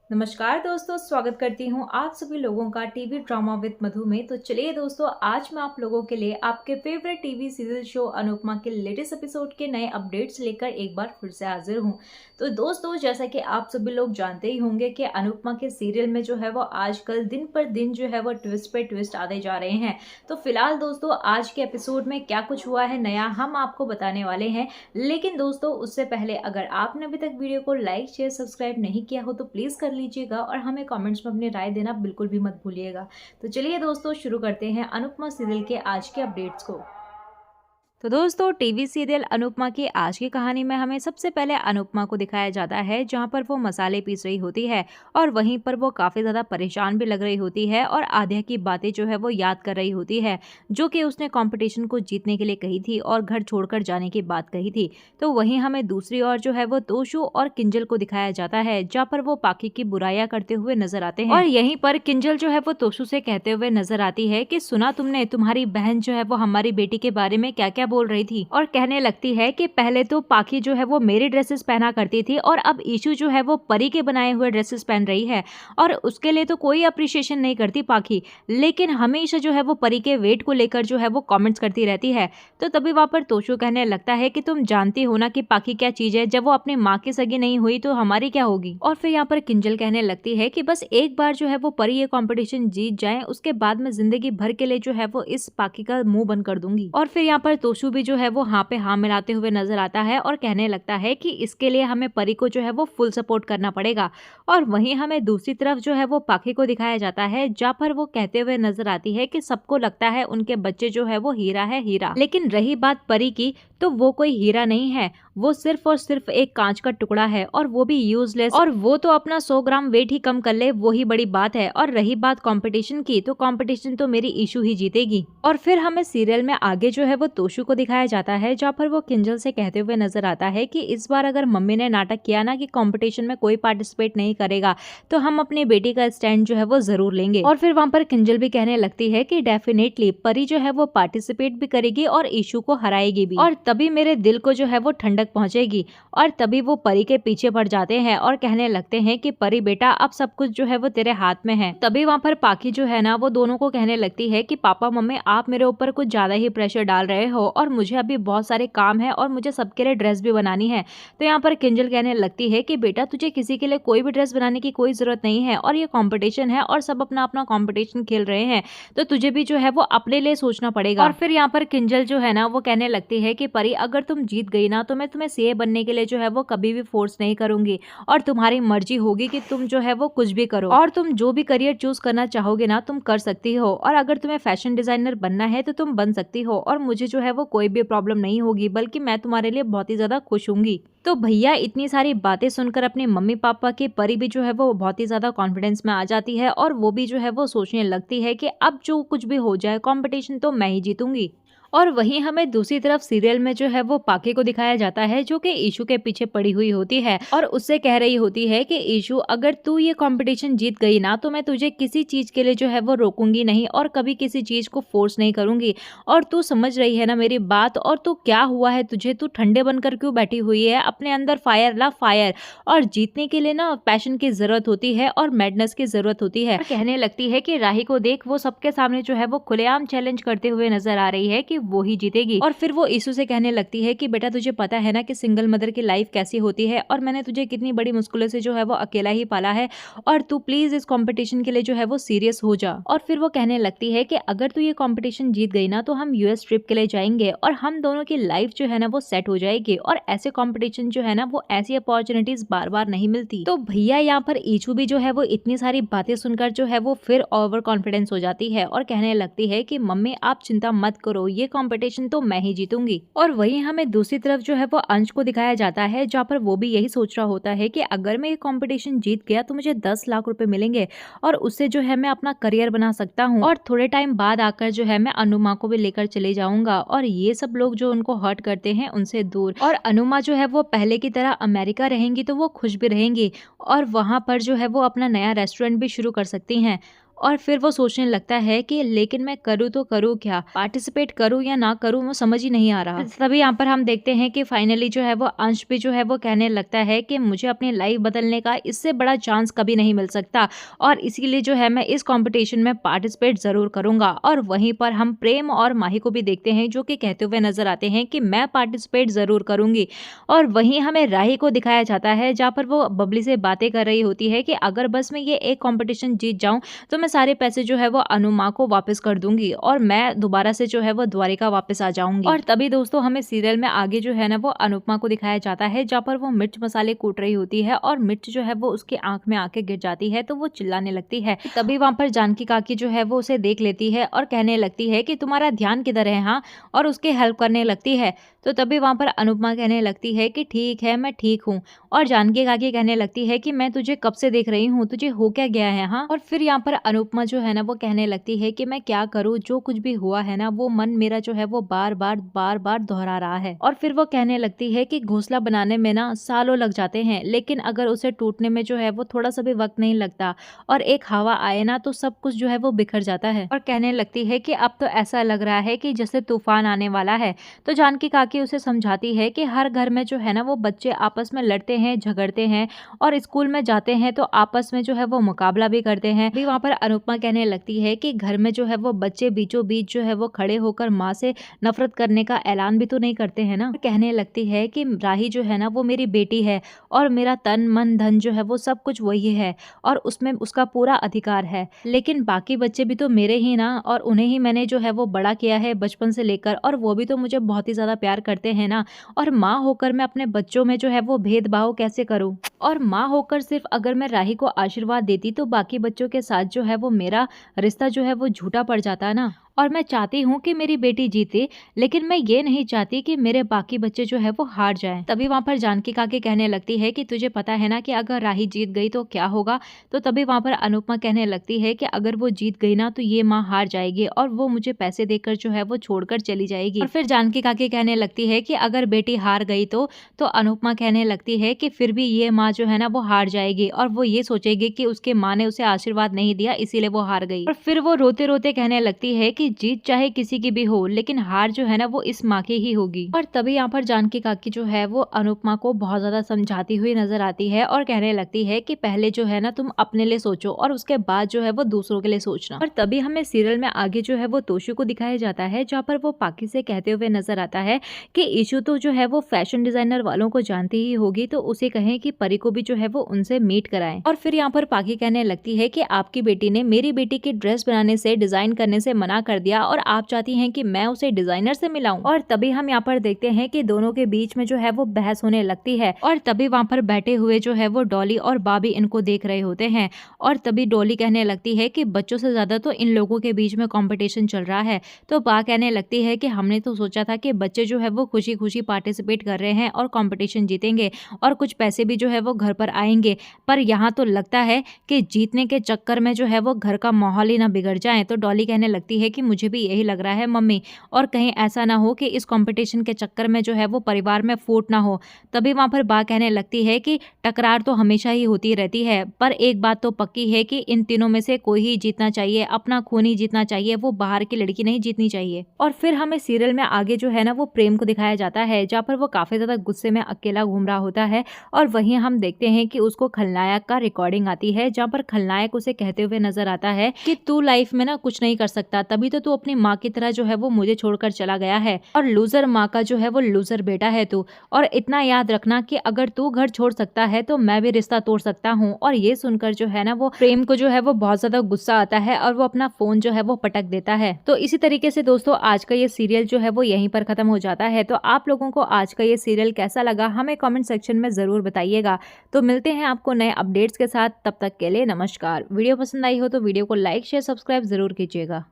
नमस्कार दोस्तों, स्वागत करती हूँ आप सभी लोगों का टीवी ड्रामा विद मधु में। तो चलिए दोस्तों, आज मैं आप लोगों के लिए आपके favourite TV serial show Anupama के लेटेस्ट एपिसोड के नए अपडेट्स लेकर एक बार फिर से हाजिर हूँ। तो दोस्तों, जैसा कि आप सभी लोग जानते ही होंगे कि अनुपमा के सीरियल में जो है वो आजकल दिन पर दिन जो है वो ट्विस्ट पे ट्विस्ट आते जा रहे हैं। तो फिलहाल दोस्तों, आज के एपिसोड में क्या कुछ हुआ है नया, हम आपको बताने वाले हैं। लेकिन दोस्तों, उससे पहले अगर आपने अभी तक वीडियो को लाइक शेयर सब्सक्राइब नहीं किया हो तो प्लीज कर लीजिएगा और हमें कमेंट्स में अपनी राय देना बिल्कुल भी मत भूलिएगा। तो चलिए दोस्तों, शुरू करते हैं अनुपमा सीरियल के आज के अपडेट्स को। तो दोस्तों, टीवी सीरियल अनुपमा की आज की कहानी में हमें सबसे पहले अनुपमा को दिखाया जाता है जहां पर वो मसाले पीस रही होती है और वहीं पर वो काफी ज्यादा परेशान भी लग रही होती है और आध्या की बातें जो है वो याद कर रही होती है, जो कि उसने कंपटीशन को जीतने के लिए कही थी और घर छोड़कर जाने की बात कही थी। तो वहीं हमें दूसरी ओर जो है वो तोशु और किंजल को दिखाया जाता है जहाँ पर वो पाकी की बुराइयां करते हुए नजर आते हैं। और यहीं पर किंजल जो है वो तोशु से कहते हुए नजर आती है कि सुना तुमने, तुम्हारी बहन जो है वो हमारी बेटी के बारे में क्या क्या बोल रही थी, और कहने लगती है कि पहले तो पाखी जो है वो मेरी ड्रेसेस पहना करती थी और अब ईशू जो है वो परी के बनाए हुए ड्रेसेस पहन रही है और उसके लिए तो कोई अप्रिशिएशन नहीं करती पाखी, लेकिन हमेशा जो है वो परी के वेट को लेकर जो है वो कमेंट्स करती रहती है। तो तभी वहां पर तोशु कहने लगता है कि तुम जानती हो ना कि पाखी क्या चीज है, जब वो अपनी माँ की सगी नहीं हुई तो हमारी क्या होगी। और फिर यहाँ पर किंजल कहने लगती है कि बस एक बार जो है वो परी ये कॉम्पिटिशन जीत जाए, उसके बाद मैं जिंदगी भर के लिए जो है वो इस पाखी का मुंह बंद कर दूंगी। और फिर यहाँ पर तोशु भी जो है वो हाँ पे हाँ मिलाते हुए नजर आता है और कहने लगता है कि इसके लिए हमें परी को जो है वो फुल सपोर्ट करना पड़ेगा। और वहीं हमें दूसरी तरफ जो है वो पाखी को दिखाया जाता है जहाँ पर वो कहते हुए नजर आती है कि सबको लगता है उनके बच्चे जो है वो हीरा है, हीरा। लेकिन रही बात परी की, तो वो कोई हीरा नहीं है, वो सिर्फ और सिर्फ एक कांच का टुकड़ा है और वो भी यूजलेस, और वो तो अपना 100 ग्राम वेट ही कम कर ले, वो ही बड़ी बात है। और रही बात कंपटीशन की, तो कंपटीशन तो मेरी ईशू ही जीतेगी। और फिर हमें सीरियल में आगे जो है वो तोशु को दिखाया जाता है जहाँ पर वो किंजल से कहते हुए नजर आता है कि इस बार अगर मम्मी ने नाटक किया ना कि कंपटीशन में कोई पार्टिसिपेट नहीं करेगा तो हम अपनी बेटी का स्टैंड जो है वो जरूर लेंगे। और फिर वहां पर किंजल भी कहने लगती है कि डेफिनेटली परी जो है वो पार्टिसिपेट भी करेगी और ईशू को हराएगी भी, और तभी मेरे दिल को जो है वो ठंडक पहुंचेगी। और तभी वो परी के पीछे पड़ जाते हैं और कहने लगते हैं कि परी बेटा, अब सब कुछ जो है वो तेरे हाथ में है। तभी वहां पर पाखी जो है ना वो दोनों को कहने लगती है कि पापा मम्मी, आप मेरे ऊपर कुछ ज्यादा ही प्रेशर डाल रहे हो और मुझे अभी बहुत सारे काम है और मुझे सबके लिए ड्रेस भी बनानी है। तो यहाँ पर किंजल कहने लगती है कि बेटा, तुझे किसी के लिए कोई भी ड्रेस बनाने की कोई जरूरत नहीं है और ये कंपटीशन है और सब अपना अपना कंपटीशन खेल रहे हैं, तो तुझे भी जो है वो अपने लिए सोचना पड़ेगा। और फिर यहाँ पर किंजल जो है ना वो कहने लगती है कि परी, अगर तुम जीत गई ना तो मैं तुम्हें सीए बनने के लिए जो है वो कभी भी फोर्स नहीं करूंगी और तुम्हारी मर्जी होगी कि तुम जो है वो कुछ भी करो, और तुम जो भी करियर चूज करना चाहोगे ना तुम कर सकती हो, और अगर तुम्हें फैशन डिजाइनर बनना है तो तुम बन सकती हो और मुझे जो है वो कोई भी प्रॉब्लम नहीं होगी, बल्कि मैं तुम्हारे लिए बहुत ही ज्यादा खुश होंगी। तो भैया, इतनी सारी बातें सुनकर अपने मम्मी पापा की परी भी जो है वो बहुत ही ज्यादा कॉन्फिडेंस में आ जाती है और वो भी जो है वो सोचने लगती है कि अब जो कुछ भी हो जाए कंपटीशन तो मैं ही जीतूंगी। और वहीं हमें दूसरी तरफ सीरियल में जो है वो पाके को दिखाया जाता है जो कि ईशू के पीछे पड़ी हुई होती है और उससे कह रही होती है कि ईशू, अगर तू ये कंपटीशन जीत गई ना तो मैं तुझे किसी चीज के लिए जो है वो रोकूंगी नहीं और कभी किसी चीज को फोर्स नहीं करूंगी। और तू समझ रही है ना मेरी बात, और तू क्या हुआ है तुझे, तू ठंडे बनकर क्यों बैठी हुई है, अपने अंदर फायर ला फायर। और जीतने के लिए ना पैशन की जरूरत होती है और मैडनेस की जरूरत होती है। कहने लगती है कि राही को देख, वो सबके सामने जो है वो खुलेआम चैलेंज करते हुए नजर आ रही है कि वो ही जीतेगी। और फिर वो ईशू से कहने लगती है कि बेटा, तुझे पता है ना कि सिंगल मदर की लाइफ कैसी होती है और मैंने तुझे कितनी बड़ी मुश्किलों से जो है वो अकेला ही पाला है, और तू प्लीज इस कंपटीशन के लिए जो है वो सीरियस हो जा। और फिर वो कहने लगती है कि अगर तू ये कंपटीशन जीत गई ना तो हम यूएस ट्रिप के लिए जाएंगे और हम दोनों की लाइफ जो है ना वो सेट हो जाएगी, और ऐसे कंपटीशन जो है ना वो ऐसी अपॉर्चुनिटीज बार बार नहीं मिलती। तो भैया, यहाँ पर ईशू भी जो है वो इतनी सारी बातें सुनकर जो है वो फिर ओवर कॉन्फिडेंस हो जाती है और कहने लगती है कि मम्मी, आप चिंता मत करो, ये कंपटीशन तो मैं ही जीतूंगी। और वहीं हमें दूसरी तरफ जो है वो अंश को दिखाया जाता है जहाँ पर वो भी यही सोच रहा होता है कि अगर मैं ये कंपटीशन जीत गया तो मुझे 10 लाख रुपए मिलेंगे और उससे जो है मैं अपना करियर बना सकता हूँ, और थोड़े टाइम बाद आकर जो है मैं अनुमा को भी लेकर चले जाऊंगा और ये सब लोग जो उनको हर्ट करते हैं उनसे दूर, और अनुमा जो है वो पहले की तरह अमेरिका रहेंगी तो वो खुश भी रहेंगी और वहां पर जो है वो अपना नया रेस्टोरेंट भी शुरू कर सकती हैं। और फिर वो सोचने लगता है कि लेकिन मैं करूँ तो करूँ क्या, पार्टिसिपेट करूँ या ना करूँ, वो समझ ही नहीं आ रहा। तभी यहाँ पर हम देखते हैं कि फाइनली जो है वो अंश भी जो है वो कहने लगता है कि मुझे अपनी लाइफ बदलने का इससे बड़ा चांस कभी नहीं मिल सकता और इसीलिए जो है मैं इस कंपटीशन में पार्टिसिपेट जरूर करूंगा। और वहीं पर हम प्रेम और माही को भी देखते हैं जो कि कहते हुए नजर आते हैं कि मैं पार्टिसिपेट जरूर करूंगी। और वहीं हमें राही को दिखाया जाता है जहाँ पर वो बबली से बातें कर रही होती है कि अगर बस मैं ये एक कंपटीशन जीत जाऊं तो मैं सारे पैसे जो है वो अनुमा को वापस कर दूंगी और मैं दोबारा से जो है वो द्वारिका वापस आ जाऊंगी। और तभी दोस्तों हमें सीरियल में आगे जो है ना वो अनुपमा को दिखाया जाता है जहाँ पर वो मिर्च मसाले कूट रही होती है और मिर्च जो है वो उसकी आंख में आके गिर जाती है तो वो चिल्लाने लगती है। तभी वहां पर जानकी काकी जो है वो उसे देख लेती है और कहने लगती है कि तुम्हारा ध्यान किधर है, हाँ, और उसके हेल्प करने लगती है। तो तभी वहां पर अनुपमा कहने लगती है कि ठीक है, मैं ठीक हूँ। और जानकी काकी कहने लगती है कि मैं तुझे कब से देख रही हूँ, तुझे हो क्या गया है, हाँ। और फिर यहाँ पर अनुपमा जो है ना वो कहने लगती है कि मैं क्या करूँ, जो कुछ भी हुआ है ना वो मन मेरा जो है वो बार बार दोहरा रहा है। और फिर वो कहने लगती है कि घोंसला बनाने में ना सालों लग जाते हैं लेकिन अगर उसे टूटने में जो है वो थोड़ा सा भी वक्त नहीं लगता और एक हवा आए ना तो सब कुछ जो है वो बिखर जाता है। और कहने लगती है कि अब तो ऐसा लग रहा है कि जैसे तूफान आने वाला है। तो जानकी काकी उसे समझाती है कि हर घर में जो है ना वो बच्चे आपस में लड़ते हैं, झगड़ते हैं और स्कूल में जाते हैं तो आपस में जो है वो मुकाबला भी करते हैं। भी वहाँ पर अनुपमा कहने लगती है कि घर में जो है वो बच्चे बीचों बीच जो है वो खड़े होकर माँ से नफरत करने का ऐलान भी तो नहीं करते हैं ना। कहने लगती है कि राही जो है ना वो मेरी बेटी है और मेरा तन मन धन जो है वो सब कुछ वही है और उसमें उसका पूरा अधिकार है, लेकिन बाकी बच्चे भी तो मेरे ही ना और उन्हें ही मैंने जो है वो बड़ा किया है बचपन से लेकर और वो भी तो मुझे बहुत ही ज्यादा प्यार करते हैं ना। और माँ होकर मैं अपने बच्चों में जो है वो भेदभाव कैसे करूँ। और माँ होकर सिर्फ अगर मैं राही को आशीर्वाद देती तो बाकी बच्चों के साथ जो है वो मेरा रिश्ता जो है वो झूठा पड़ जाता ना। और मैं चाहती हूँ कि मेरी बेटी जीते लेकिन मैं ये नहीं चाहती कि मेरे बाकी बच्चे जो है वो हार जाएं। तभी वहाँ पर जानकी काकी कहने लगती है कि तुझे पता है ना कि अगर राही जीत गई तो क्या होगा। तो तभी वहाँ पर अनुपमा कहने लगती है कि अगर वो जीत गई ना तो ये माँ हार जाएगी और वो मुझे पैसे देकर जो है वो छोड़कर चली जाएगी। और फिर जानकी काकी कहने लगती है कि अगर बेटी हार गई तो अनुपमा कहने लगती है कि फिर भी ये माँ जो है ना वो हार जाएगी और वो ये सोचेगी कि उसके माँ ने उसे आशीर्वाद नहीं दिया इसीलिए वो हार गई। और फिर वो रोते रोते कहने लगती है कि जीत चाहे किसी की भी हो लेकिन हार जो है ना वो इस माँ की ही होगी। और तभी यहाँ पर जानकी काकी जो है वो अनुपमा को बहुत ज्यादा समझाती हुई नजर आती है और कहने लगती है कि पहले जो है ना तुम अपने लिए सोचो और उसके बाद जो है वो दूसरों के लिए सोचना। और तभी हमें सीरियल में आगे जो है वो तोशु को दिखाया जाता है जहाँ पर वो पाकी से कहते हुए नजर आता है कि ईशु तो जो है वो फैशन डिजाइनर वालों को जानती ही होगी तो उसे कहें कि परी को भी जो है वो उनसे मीट कराएं। और फिर यहाँ पर पाकी कहने लगती है कि आपकी बेटी ने मेरी बेटी की ड्रेस बनाने से, डिजाइन करने से मना कर दिया और आप चाहती हैं कि मैं उसे डिजाइनर से मिलाऊं। और तभी हम यहाँ पर देखते हैं कि दोनों के बीच में जो है वो बहस होने लगती है। और तभी वहाँ पर बैठे हुए जो है वो डॉली और बाबी इनको देख रहे होते हैं। और तभी डॉली कहने लगती है कि बच्चों से ज्यादा तो इन लोगों के बीच में कंपटीशन चल रहा है। तो बा कहने लगती है कि हमने तो सोचा था कि बच्चे जो है वो खुशी खुशी पार्टिसिपेट कर रहे हैं और कंपटीशन जीतेंगे और कुछ पैसे भी जो है वो घर पर आएंगे, पर यहाँ तो लगता है कि जीतने के चक्कर में जो है वो घर का माहौल ही ना बिगड़ जाए। तो डॉली कहने लगती है कि मुझे भी यही लग रहा है मम्मी, और कहीं ऐसा ना हो कि इस कंपटीशन के चक्कर में जो है वो परिवार में फूट ना हो। तभी वहां पर बा कहने लगती है कि टकरार तो हमेशा ही होती रहती है पर एक बात तो पक्की है कि इन तीनों में से कोई ही जीतना चाहिए, अपना खून ही जीतना चाहिए, वो बाहर की लड़की नहीं जीतनी चाहिए। और फिर हमें सीरियल में आगे जो है ना वो प्रेम को दिखाया जाता है जहाँ पर वो काफी ज्यादा गुस्से में अकेला घूम रहा होता है और वहीं हम देखते हैं कि उसको खलनायक का रिकॉर्डिंग आती है जहाँ पर खलनायक उसे कहते हुए नजर आता है कि तू लाइफ में ना कुछ नहीं कर सकता, तभी तो तू अपनी माँ की तरह जो है वो मुझे छोड़कर चला गया है और लूजर माँ का जो है वो लूजर बेटा है तू। और इतना याद रखना कि अगर तू घर छोड़ सकता है तो मैं भी रिश्ता तोड़ सकता हूँ। और ये सुनकर जो है ना वो प्रेम को जो है वो बहुत ज्यादा गुस्सा आता है और वो अपना फोन जो है वो पटक देता है। तो इसी तरीके से दोस्तों आज का ये सीरियल जो है वो यहीं पर खत्म हो जाता है। तो आप लोगों को आज का ये सीरियल कैसा लगा हमें कमेंट सेक्शन में जरूर बताइएगा। तो मिलते हैं आपको नए अपडेट्स के साथ, तब तक के लिए नमस्कार। वीडियो पसंद आई हो तो वीडियो को लाइक शेयर सब्सक्राइब जरूर कीजिएगा।